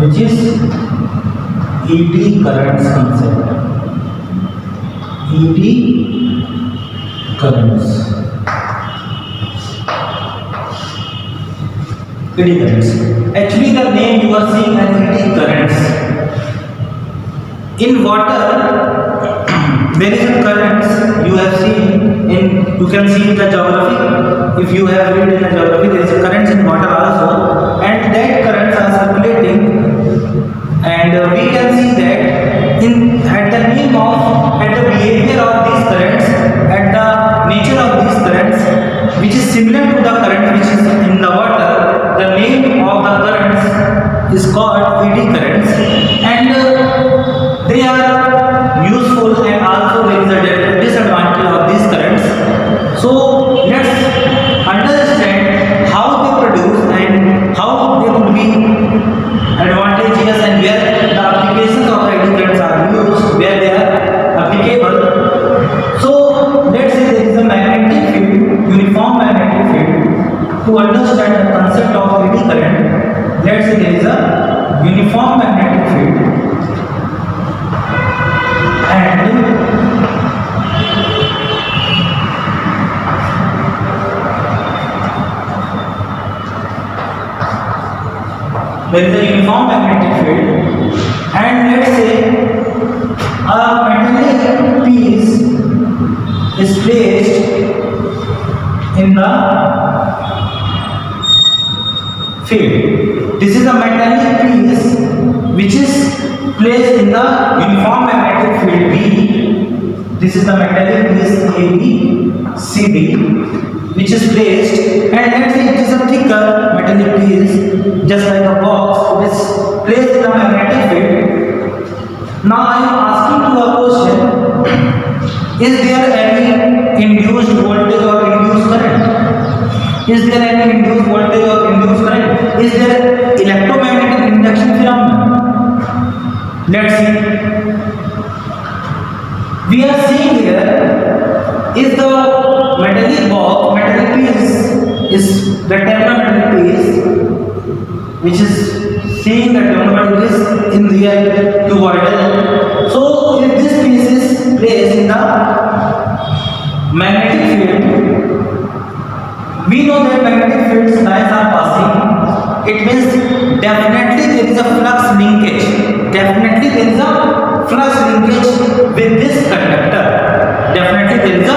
which is ED currents concept. ED currents. ED currents. Actually, the name you are seeing as ED currents. In water, there is a currents you have seen in. You can see in the geography. If you have read in the geography, there is a currents in water also, and that currents are circulating. And we can see that in at the name of at the behavior of these currents, at the nature of these currents, which is similar to the current which is in the water, the name of the currents is called ED currents, and they are useful, and also there is a disadvantage of these currents. So let's understand how they produce and how they could be advantageous, and where the applications of the ED currents are used, where they are applicable. So let's say there is a magnetic field, uniform magnetic field. To understand the concept of ED current, let's say there is a uniform magnetic field, and there is a uniform magnetic field, and let's say a metallic piece is placed in the field. This is a metallic piece which is placed in the uniform magnetic field B. This is the metallic piece AB, CD, which is placed, and let's say it is a thicker metallic piece, just like a box. It is placed in a magnetic field. Now I am asking you a question: is there any induced voltage or induced current? Is there any induced voltage or induced current? Is there electromagnetic induction phenomenon? Let's see. We are seeing here, if the metallic box, metallic piece is rectangular metallic piece, which is seeing that it is in real cuboidal. So if this piece is placed in the magnetic field, we know that magnetic fields lines are passing. It means definitely there is a flux linkage. Definitely there is a flux linkage with this conductor. Definitely there is a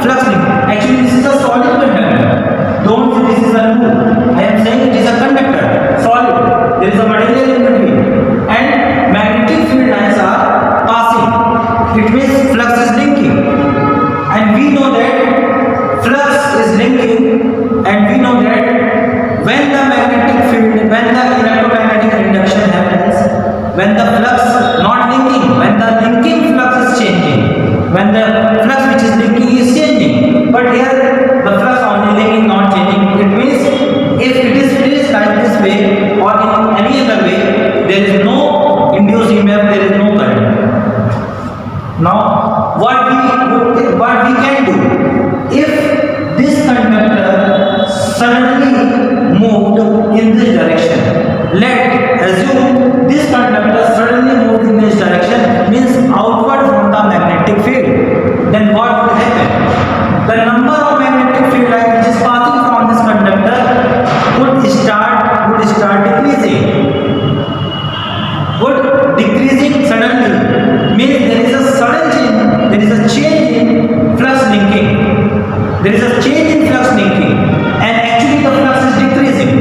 flux linkage. Actually, this is a solid conductor. Don't say this is a loop. I am saying it is a conductor, solid. There is a material in between, and magnetic field lines are passing. It means flux is linking, and we know that flux is linking, and we know that when the magnetic field, when the electromagnetic induction happens, when the flux not linking, when the linking flux is changing, when the flux which is linking is changing, but here the flux only linking, not changing. It means if it is placed like this way or in any other way, there is no induced EMF, there is no current. Now what we can do, if this conductor suddenly moved in this direction, let assume this conductor suddenly moved in this direction, means outward from the magnetic field, then what would happen? The number of magnetic field lines which is passing from this conductor would start decreasing. Would decreasing suddenly, means there is a sudden change, there is a change in flux linking. There is a change in flux linking, and actually the flux is decreasing.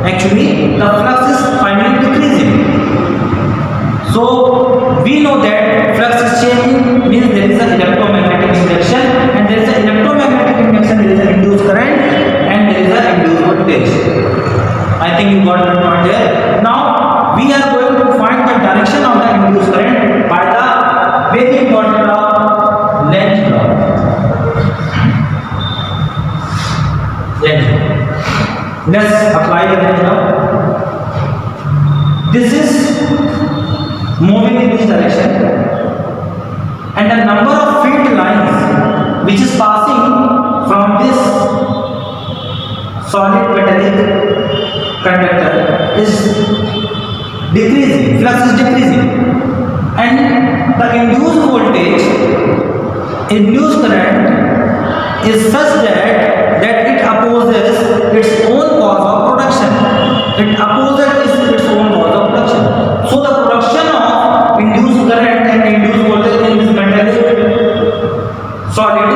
Actually the flux is finally decreasing. So we know that flux is changing, means there is an electromagnetic induction, and there is an electromagnetic induction, there is an induced current, and there is an induced voltage. I think you got the point there. Now we are going to find the direction of the induced current by the very important law, Lenz law. Lenz law. Let's apply the Lenz law. This is moving in this direction, and the number of field lines which is passing from this solid metallic conductor is decreasing, flux is decreasing, and the induced voltage, induced current is such that it opposes its own cause of production. It opposes its own cause of production. So the production of induced current and induced voltage in this metallic solid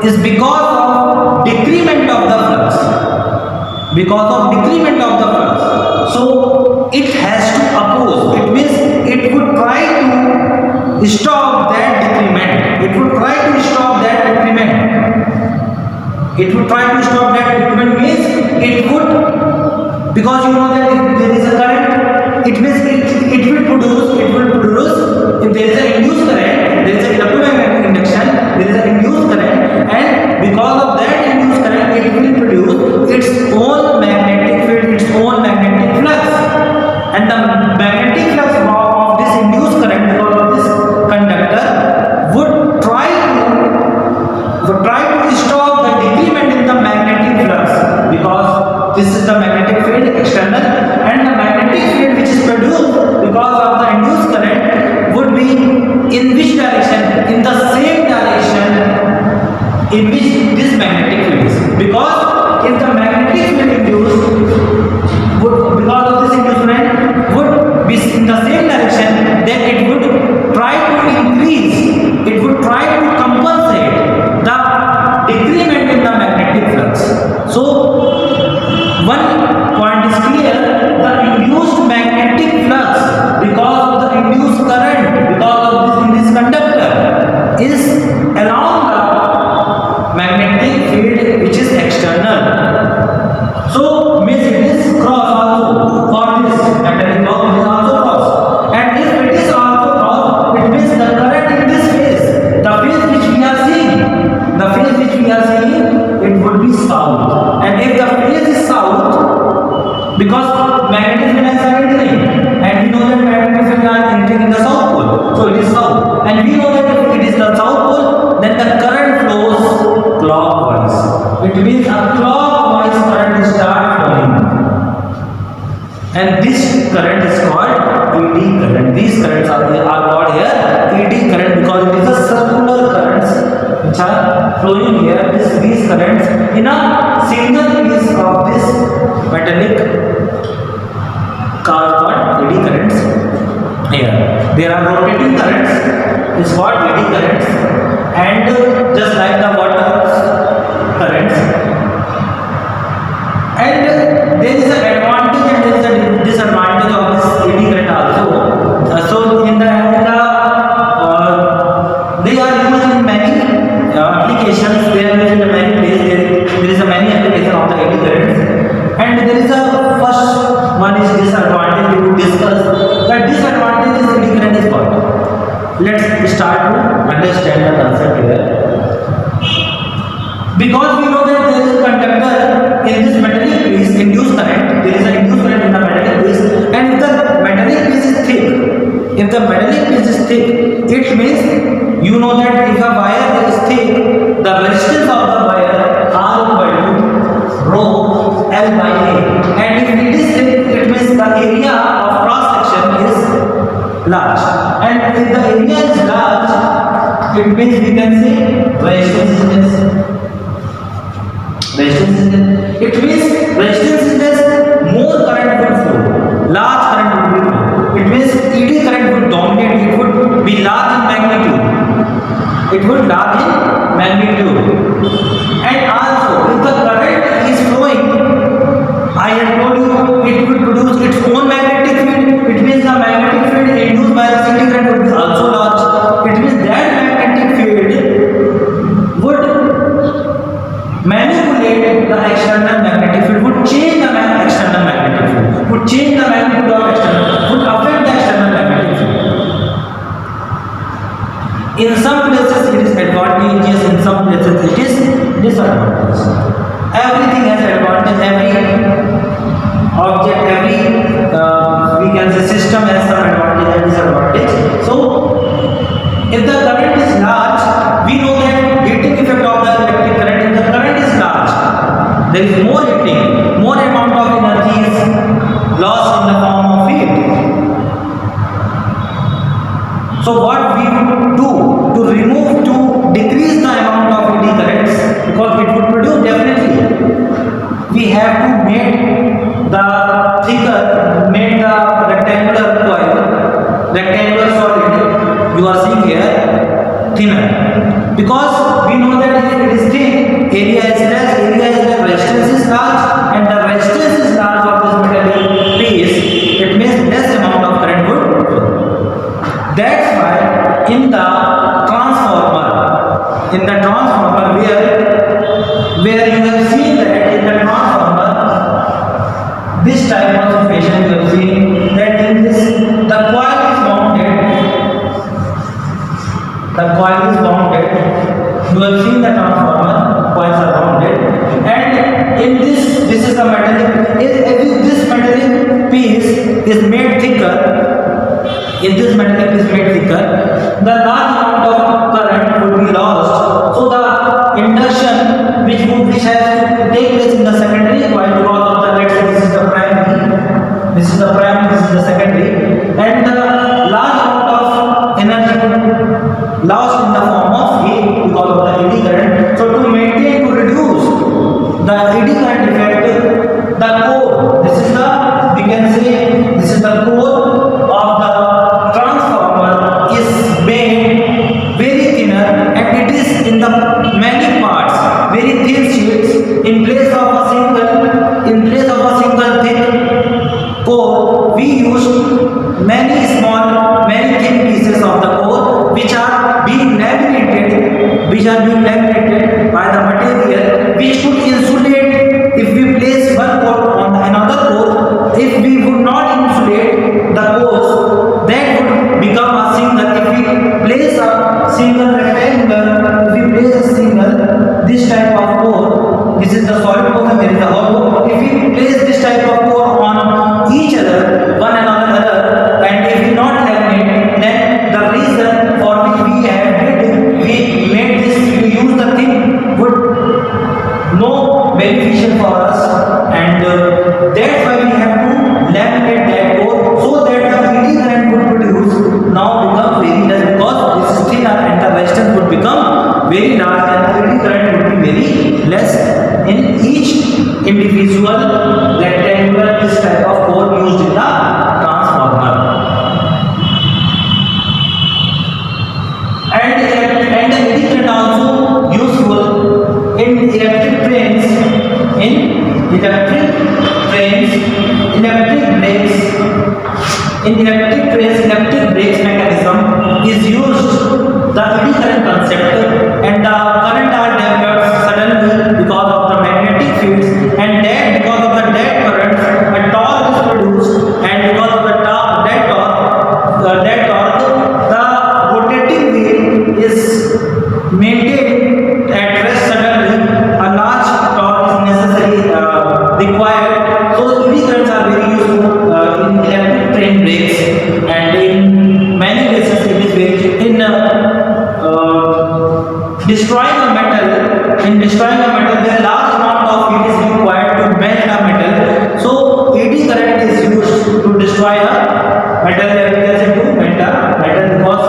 is because of decrement of the flux. Because of decrement of the flux. So it has to oppose. It means it would try to stop that decrement. It would try to stop that decrement. It would try to stop that decrement means it would, because you know that if there is a current, it means it will produce, if there is an induced current, there is an electromagnetic induction, there is an induced current, and because of that induced current, it will produce its own magnetic field, its own magnetic flux, and the magnetic flux of this induced current because of this conductor would try to stop the decrement in the magnetic flux, because this is the magnetic field external, and the magnetic field which is produced because of the induced current would be in which direction? In the same direction in which this magnetic field is, because if the magnetic field induced would, because of this induced current would be in the same direction, then it would try to increase, it would try to compensate the decrement in the magnetic flux. So one point is clear, the induced magnetic flux because of the induced current, because of this conductor is along the magnetic field which is external. So means it is cross also for this magnetic block, it is also cross, and if it is also cross, it means the current in this phase, the phase which we are seeing, it would be south, and if the phase is south, because magnetic field is entering, and we know that magnetic field are entering in the south pole, so it is south, and we know that if it is the south pole, then the current flows clockwise. It means a clockwise current starts flowing, and this current is called ED current. These currents are called here ED current because it is a circular currents which are flowing here. These currents in a single piece of this metallic car called eddy currents. Here there are rotating currents, is called eddy currents, and just like the water currents, and there is an advantage and there is a disadvantage of this eddy current also. So in the they are used in many applications. They are used in many places. There is a many application of the eddy currents, and there is a first one is disadvantage. We will discuss that disadvantage is eddy current is what. Let's start to understand the concept here. Because we know that there is a conductor in this metallic piece, induced current. There is an induced current in the metallic piece, and if the metallic piece is thick, it means you know that if a wire is thick, the resistance of the wire R equal to rho L by A, and if it is thick, it means the area of cross section is large, and if the area is large, it means we can say resistance is it means resistance is more current would flow, large current would be flow. It means ED current would dominate, it would be large in magnitude. And also if the current is flowing, I have told you it will produce its own magnetic field. It means the magnetic field induced by the ED current would be also large. It means that magnetic field would manipulate the external magnetic field, would change the external magnetic field, would change the magnitude of external, would affect the external magnetic field. In some places it is advantageous, in some places it is disadvantageous. Everything has advantage, every object, every we can say system has some advantage and disadvantage. So if the current is large, we know that heating effect of the electric current, if the current is large, there is more heating, more amount of energy is lost in the form of heat. because we know that if it is thin, area is less, resistance is large, and the resistance is large of this metallic piece, it means less amount of current would flow. That's why in the transformer where you have seen that in the transformer, this type of situation you have seen that in this the coil is mounted. You have seen the transformer, coils are mounted, and in this is the metallic. If this metallic piece is made thicker, the large amount of current would be lost. So the induction which has to take place in the secondary coil, because of the, let's say this is the primary, this is the secondary, and the large amount of energy lost in the form of heat because of the eddy current. So to reduce the eddy current effect, the core, this is the core of the transformer is made very thinner, and it is in the many parts, very thin sheets. In place of a single thick core, we use many thin pieces of the core which are being laminated by the material, which could insulate if we place one core on another core. If we would not insulate the cores, that would become a single. If we place a single rectangular, this type of core, this is the solid core and there is a hollow. If we place this type of core on each other, one another, and if we not laminate, then the reason for which we use the thing would no beneficial for us, and that's why we have to laminate that core, so that the eddy current would produce now become very less, because this is thinner and the resistance would become very large, and the eddy current would be very less in each individual rectangular this type of core used in the transformer. And the eddy current also useful in electric brakes mechanism is used the eddy current concept, and the current are developed suddenly because of the magnetic fields, and that because of the that current a torque is produced, and because of the that torque the rotating wheel is maintained at rest suddenly. A large torque is necessary required. So eddy currents are very useful in electric train brakes, and in many cases it is very in destroying a metal where large amount of heat is required to melt a metal. So eddy current is used to destroy a metal, to melt a metal, because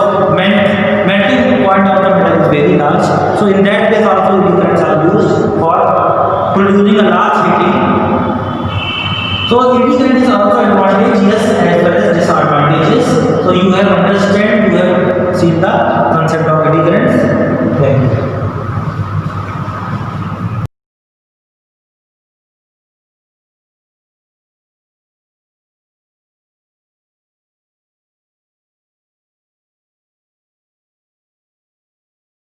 melting point of the metal is very large. So in that case also eddy currents are used for producing a large heating. So eddy current is also advantageous as well as disadvantages. So you have seen the